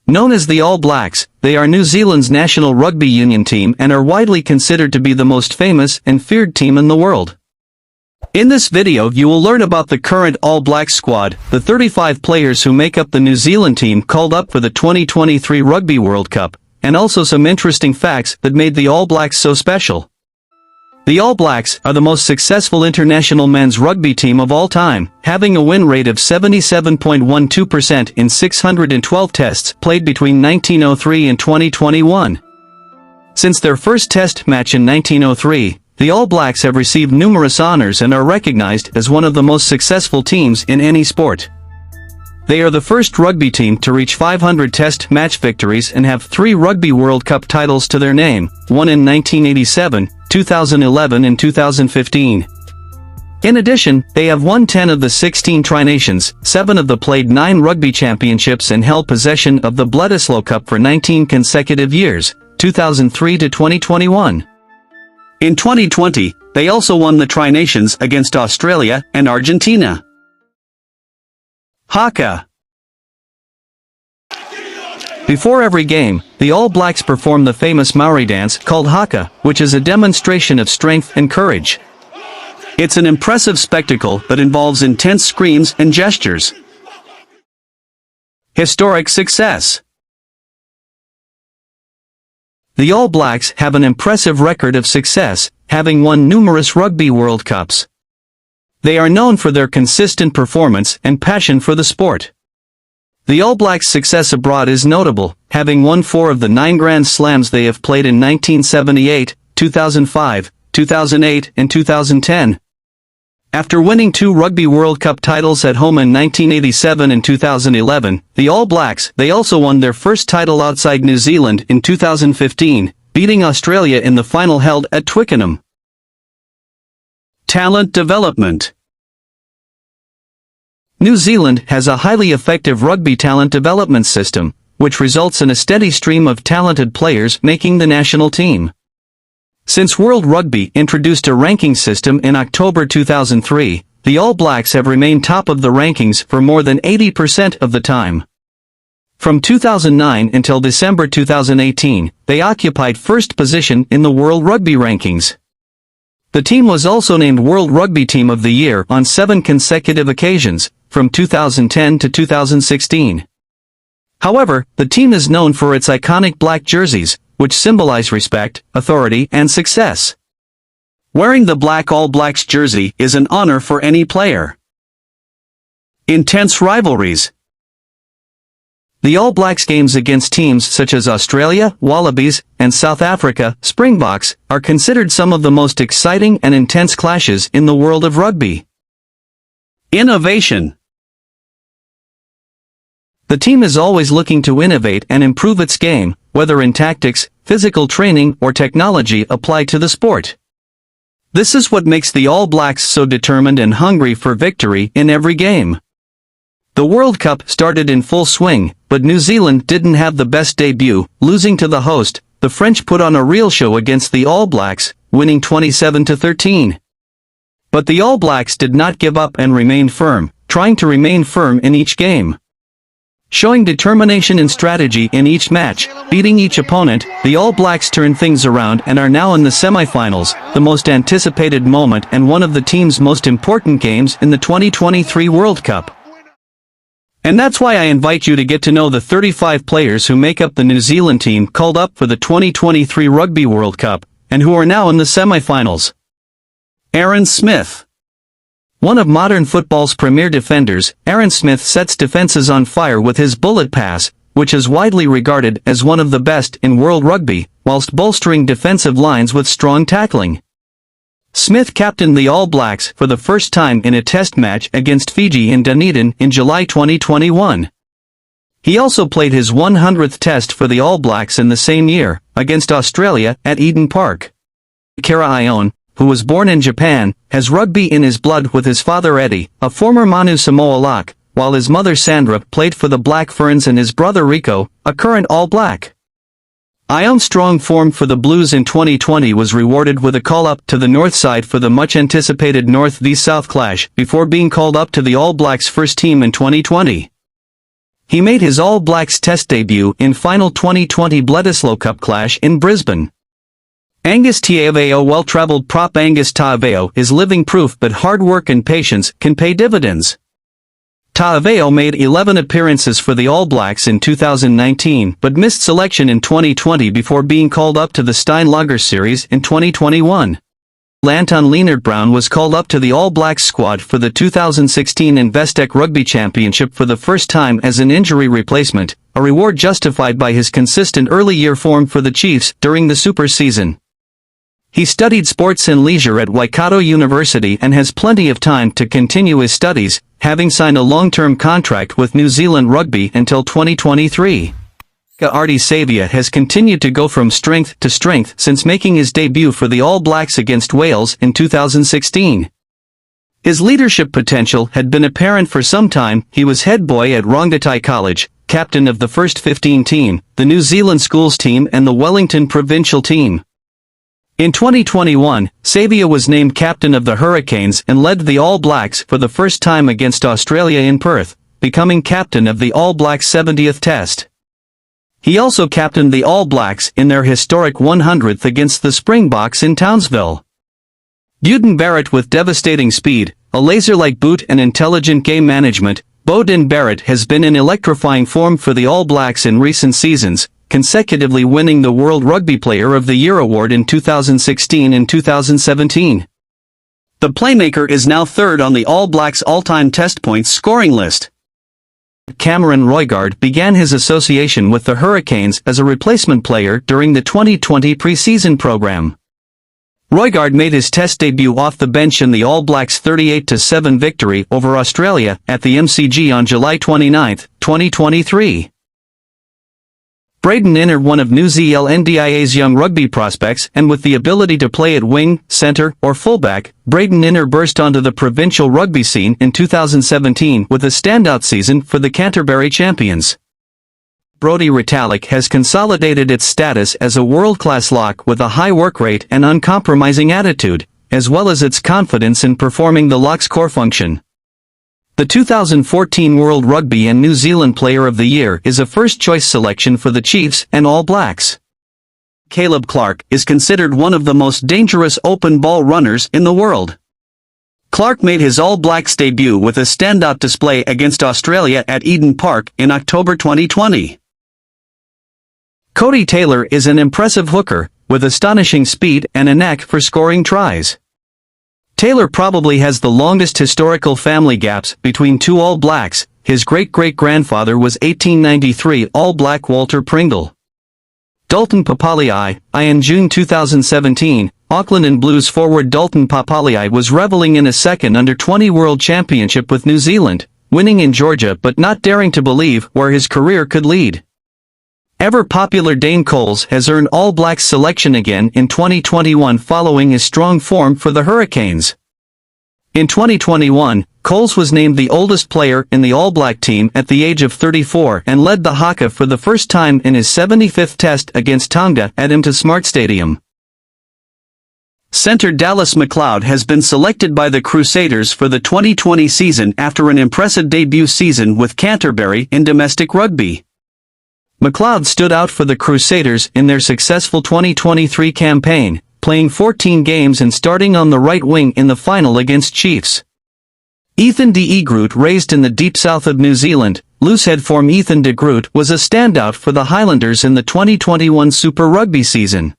Known as the All Blacks, they are New Zealand's national rugby union team and are widely considered to be the most famous and feared team in the world. In this video you will learn about the current All Blacks squad, the 35 players who make up the New Zealand team called up for the 2023 Rugby World Cup, and also some interesting facts that made the All Blacks so special. The All Blacks are the most successful international men's rugby team of all time, having a win rate of 77.12% in 612 tests played between 1903 and 2021. Since their first test match in 1903, the All Blacks have received numerous honors and are recognized as one of the most successful teams in any sport. They are the first rugby team to reach 500 test match victories and have 3 Rugby World Cup titles to their name, one in 1987, 2011 and 2015. In addition, they have won 10 of the 16 Tri-Nations, 7 of the played 9 rugby championships and held possession of the Bledisloe Cup for 19 consecutive years, 2003 to 2021. In 2020, they also won the Tri-Nations against Australia and Argentina. Haka. Before every game, the All Blacks perform the famous Maori dance called Haka, which is a demonstration of strength and courage. It's an impressive spectacle that involves intense screams and gestures. Historic success. The All Blacks have an impressive record of success, having won numerous Rugby World Cups. They are known for their consistent performance and passion for the sport. The All Blacks' success abroad is notable, having won 4 of the 9 Grand Slams they have played in 1978, 2005, 2008 and 2010. After winning 2 Rugby World Cup titles at home in 1987 and 2011, the All Blacks, they also won their first title outside New Zealand in 2015, beating Australia in the final held at Twickenham. Talent development. New Zealand has a highly effective rugby talent development system, which results in a steady stream of talented players making the national team. Since World Rugby introduced a ranking system in October 2003, the All Blacks have remained top of the rankings for more than 80% of the time. From 2009 until December 2018, they occupied first position in the World Rugby rankings. The team was also named World Rugby Team of the Year on 7 consecutive occasions, from 2010 to 2016. However, the team is known for its iconic black jerseys, which symbolize respect, authority, and success. Wearing the black All Blacks jersey is an honor for any player. Intense rivalries. The All Blacks games against teams such as Australia, Wallabies, and South Africa, Springboks, are considered some of the most exciting and intense clashes in the world of rugby. Innovation. The team is always looking to innovate and improve its game, whether in tactics, physical training, or technology applied to the sport. This is what makes the All Blacks so determined and hungry for victory in every game. The World Cup started in full swing, but New Zealand didn't have the best debut, losing to the host. The French put on a real show against the All Blacks, winning 27-13. But the All Blacks did not give up and remained firm, trying to remain firm in each game. Showing determination and strategy in each match, beating each opponent, the All Blacks turned things around and are now in the semifinals, the most anticipated moment and one of the team's most important games in the 2023 World Cup. And that's why I invite you to get to know the 35 players who make up the New Zealand team called up for the 2023 Rugby World Cup, and who are now in the semifinals. Aaron Smith. One of modern football's premier defenders, Aaron Smith sets defenses on fire with his bullet pass, which is widely regarded as one of the best in world rugby, whilst bolstering defensive lines with strong tackling. Smith captained the All Blacks for the first time in a test match against Fiji in Dunedin in July 2021. He also played his 100th test for the All Blacks in the same year, against Australia at Eden Park. Kara Ione, who was born in Japan, has rugby in his blood with his father Eddie, a former Manu Samoa lock, while his mother Sandra played for the Black Ferns and his brother Rico, a current All Black. Ione's strong form for the Blues in 2020 was rewarded with a call-up to the north side for the much-anticipated North v South clash, before being called up to the All Blacks' first team in 2020. He made his All Blacks Test debut in final 2020 Bledisloe Cup clash in Brisbane. Angus Taaveo. Well-travelled prop Angus Taaveo is living proof that hard work and patience can pay dividends. Taaveo made 11 appearances for the All Blacks in 2019 but missed selection in 2020 before being called up to the Stein Lager Series in 2021. Anton Lienert-Brown was called up to the All Blacks squad for the 2016 Investec Rugby Championship for the first time as an injury replacement, a reward justified by his consistent early-year form for the Chiefs during the Super season. He studied sports and leisure at Waikato University and has plenty of time to continue his studies, having signed a long-term contract with New Zealand Rugby until 2023. Ardie Savea has continued to go from strength to strength since making his debut for the All Blacks against Wales in 2016. His leadership potential had been apparent for some time. He was head boy at Rongotai College, captain of the First 15 team, the New Zealand Schools team and the Wellington Provincial team. In 2021, Savea was named captain of the Hurricanes and led the All Blacks for the first time against Australia in Perth, becoming captain of the All Blacks' 70th Test. He also captained the All Blacks in their historic 100th against the Springboks in Townsville. Beauden Barrett. With devastating speed, a laser-like boot and intelligent game management, Beauden Barrett has been in electrifying form for the All Blacks in recent seasons, consecutively winning the World Rugby Player of the Year award in 2016 and 2017. The playmaker is now third on the All Blacks' all-time Test points scoring list. Cameron Roigard began his association with the Hurricanes as a replacement player during the 2020 preseason program. Roigard made his Test debut off the bench in the All Blacks' 38-7 victory over Australia at the MCG on July 29, 2023. Braden Inner. One of New Zealand's young rugby prospects, and with the ability to play at wing, centre, or fullback, Braden Inner burst onto the provincial rugby scene in 2017 with a standout season for the Canterbury champions. Brodie Retallick has consolidated its status as a world-class lock with a high work rate and uncompromising attitude, as well as its confidence in performing the lock's core function. The 2014 World Rugby and New Zealand Player of the Year is a first-choice selection for the Chiefs and All Blacks. Caleb Clarke is considered one of the most dangerous open ball runners in the world. Clarke made his All Blacks debut with a standout display against Australia at Eden Park in October 2020. Cody Taylor is an impressive hooker, with astonishing speed and a knack for scoring tries. Taylor probably has the longest historical family gaps between two All Blacks. His great-great-grandfather was 1893 All Black Walter Pringle. Dalton Papali'i. In June 2017, Auckland and Blues forward Dalton Papali'i was reveling in a second under-20 World Championship with New Zealand, winning in Georgia but not daring to believe where his career could lead. Ever-popular Dane Coles has earned All Blacks selection again in 2021 following his strong form for the Hurricanes. In 2021, Coles was named the oldest player in the All Black team at the age of 34 and led the Haka for the first time in his 75th Test against Tonga at MT Smart Stadium. Centre Dallas McLeod has been selected by the Crusaders for the 2020 season after an impressive debut season with Canterbury in domestic rugby. McLeod stood out for the Crusaders in their successful 2023 campaign, playing 14 games and starting on the right wing in the final against Chiefs. Ethan de Groot. Raised in the deep south of New Zealand, loosehead form Ethan de Groot was a standout for the Highlanders in the 2021 Super Rugby season.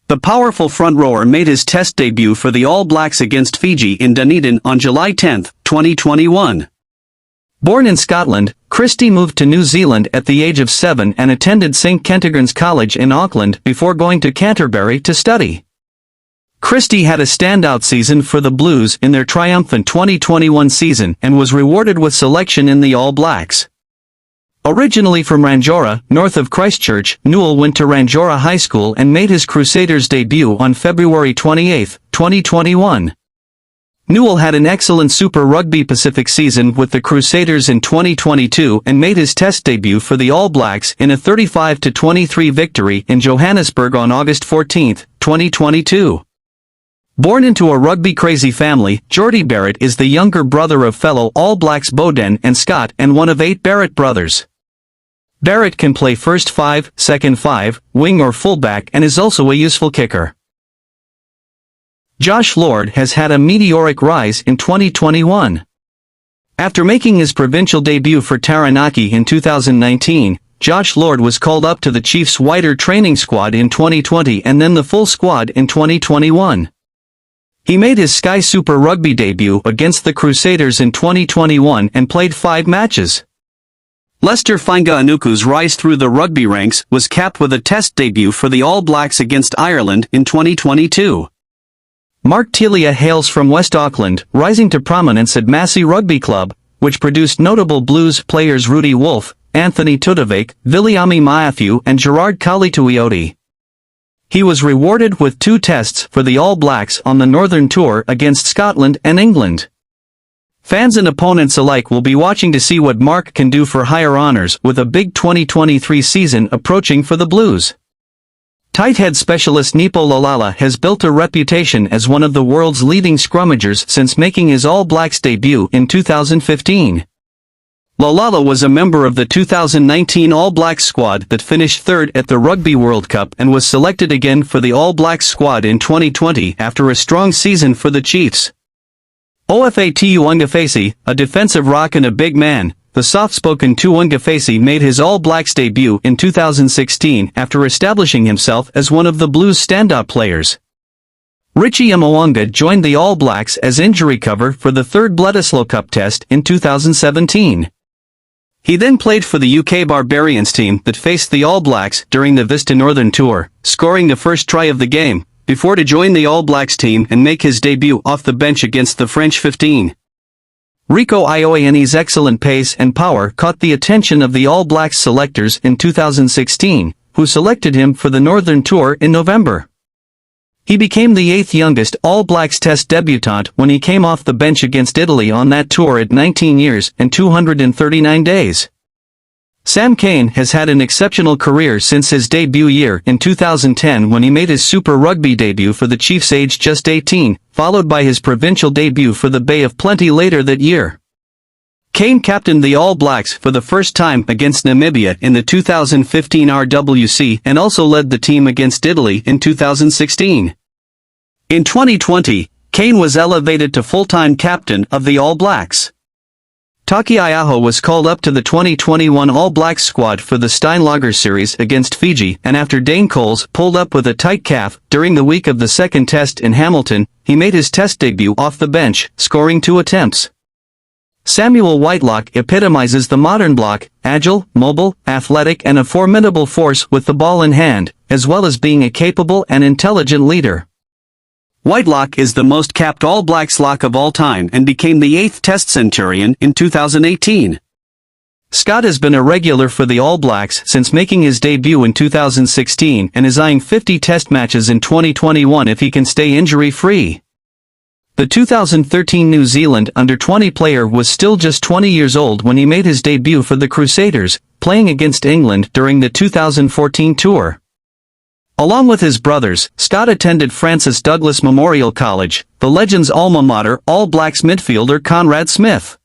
The powerful front rower made his Test debut for the All Blacks against Fiji in Dunedin on July 10, 2021. Born in Scotland, Christie moved to New Zealand at the age of 7 and attended St Kentigern's College in Auckland before going to Canterbury to study. Christie had a standout season for the Blues in their triumphant 2021 season and was rewarded with selection in the All Blacks. Originally from Rangiora, north of Christchurch, Newell went to Rangiora High School and made his Crusaders debut on February 28, 2021. Newell had an excellent Super Rugby Pacific season with the Crusaders in 2022 and made his Test debut for the All Blacks in a 35-23 victory in Johannesburg on August 14, 2022. Born into a rugby-crazy family, Geordie Barrett is the younger brother of fellow All Blacks Beauden and Scott and one of 8 Barrett brothers. Barrett can play first 5, second 5, wing or fullback and is also a useful kicker. Josh Lord has had a meteoric rise in 2021. After making his provincial debut for Taranaki in 2019, Josh Lord was called up to the Chiefs' wider training squad in 2020 and then the full squad in 2021. He made his Sky Super Rugby debut against the Crusaders in 2021 and played 5 matches. Lester Fainga'anuku's rise through the rugby ranks was capped with a test debut for the All Blacks against Ireland in 2022. Mark Telia hails from West Auckland, rising to prominence at Massey Rugby Club, which produced notable Blues players Rudy Wolff, Anthony Tudavake, Viliami Maiafiu and Gerard Kalituioti. He was rewarded with 2 tests for the All Blacks on the Northern Tour against Scotland and England. Fans and opponents alike will be watching to see what Mark can do for higher honours with a big 2023 season approaching for the Blues. Tight head specialist Nepo Laulala has built a reputation as one of the world's leading scrummagers since making his All Blacks debut in 2015. Laulala was a member of the 2019 All Blacks squad that finished 3rd at the Rugby World Cup and was selected again for the All Blacks squad in 2020 after a strong season for the Chiefs. Ofa Tu'ungafasi, a defensive rock and a big man, the soft-spoken Tu'ungafasi made his All Blacks debut in 2016 after establishing himself as one of the Blues' standout players. Richie Mo'unga joined the All Blacks as injury cover for the 3rd Bledisloe Cup test in 2017. He then played for the UK Barbarians team that faced the All Blacks during the Vista Northern Tour, scoring the first try of the game, before to join the All Blacks team and make his debut off the bench against the French 15. Rico Ioane's excellent pace and power caught the attention of the All Blacks selectors in 2016, who selected him for the Northern Tour in November. He became the 8th youngest All Blacks Test debutant when he came off the bench against Italy on that tour at 19 years and 239 days. Sam Cane has had an exceptional career since his debut year in 2010 when he made his Super Rugby debut for the Chiefs aged just 18, followed by his provincial debut for the Bay of Plenty later that year. Cane captained the All Blacks for the first time against Namibia in the 2015 RWC and also led the team against Italy in 2016. In 2020, Cane was elevated to full-time captain of the All Blacks. Taki Aiaho was called up to the 2021 All Blacks squad for the Steinlager series against Fiji, and after Dane Coles pulled up with a tight calf during the week of the second test in Hamilton, he made his test debut off the bench, scoring 2 attempts. Samuel Whitelock epitomizes the modern block, agile, mobile, athletic and a formidable force with the ball in hand, as well as being a capable and intelligent leader. Whitelock is the most capped All Blacks lock of all time and became the 8th Test centurion in 2018. Scott has been a regular for the All Blacks since making his debut in 2016 and is eyeing 50 Test matches in 2021 if he can stay injury-free. The 2013 New Zealand under-20 player was still just 20 years old when he made his debut for the Crusaders, playing against England during the 2014 tour. Along with his brothers, Scott attended Francis Douglas Memorial College, the legend's alma mater, All Blacks midfielder Conrad Smith.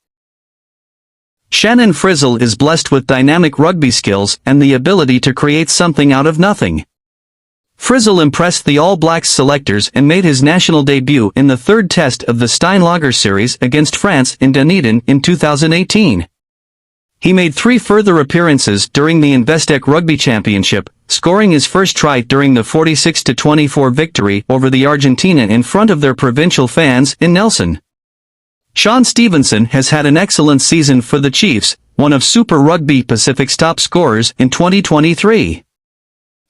Shannon Frizzell is blessed with dynamic rugby skills and the ability to create something out of nothing. Frizzell impressed the All Blacks selectors and made his national debut in the 3rd test of the Steinlager series against France in Dunedin in 2018. He made 3 further appearances during the Investec Rugby Championship, scoring his first try during the 46-24 victory over the Argentina in front of their provincial fans in Nelson. Sean Stevenson has had an excellent season for the Chiefs, one of Super Rugby Pacific's top scorers in 2023.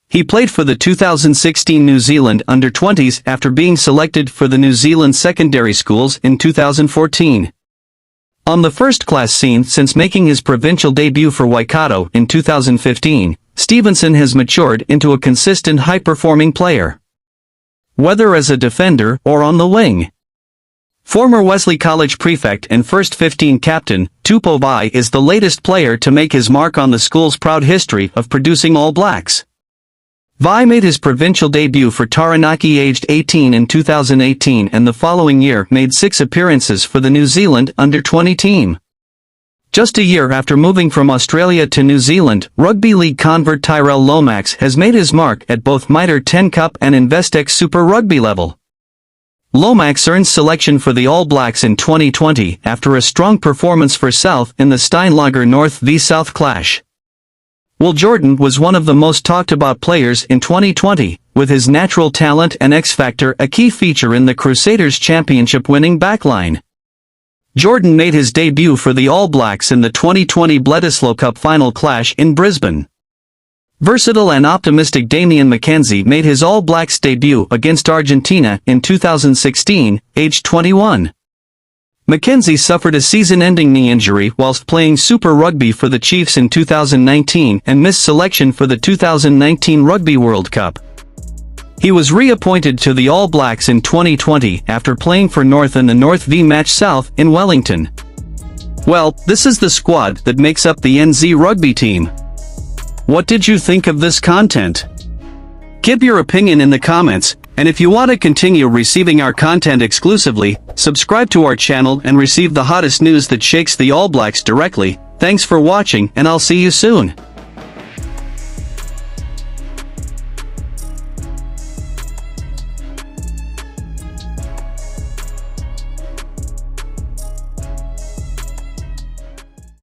He played for the 2016 New Zealand under-20s after being selected for the New Zealand secondary schools in 2014. On the first-class scene since making his provincial debut for Waikato in 2015, Stevenson has matured into a consistent high-performing player. Whether as a defender or on the wing. Former Wesley College prefect and first 15 captain, Tupou Vaa'i is the latest player to make his mark on the school's proud history of producing All Blacks. Vaa'i made his provincial debut for Taranaki aged 18 in 2018 and the following year made 6 appearances for the New Zealand under-20 team. Just a year after moving from Australia to New Zealand, Rugby League convert Tyrell Lomax has made his mark at both Mitre 10 Cup and Investec Super Rugby level. Lomax earned selection for the All Blacks in 2020 after a strong performance for South in the Steinlager North v South clash. Will Jordan was one of the most talked about players in 2020, with his natural talent and X-factor a key feature in the Crusaders' championship-winning backline. Jordan made his debut for the All Blacks in the 2020 Bledisloe Cup final clash in Brisbane. Versatile and optimistic Damian McKenzie made his All Blacks debut against Argentina in 2016, aged 21. McKenzie suffered a season-ending knee injury whilst playing Super Rugby for the Chiefs in 2019 and missed selection for the 2019 Rugby World Cup. He was reappointed to the All Blacks in 2020 after playing for North in the North v Match South in Wellington. Well, this is the squad that makes up the NZ rugby team. What did you think of this content? Give your opinion in the comments, and if you want to continue receiving our content exclusively, subscribe to our channel and receive the hottest news that shakes the All Blacks directly. Thanks for watching, and I'll see you soon.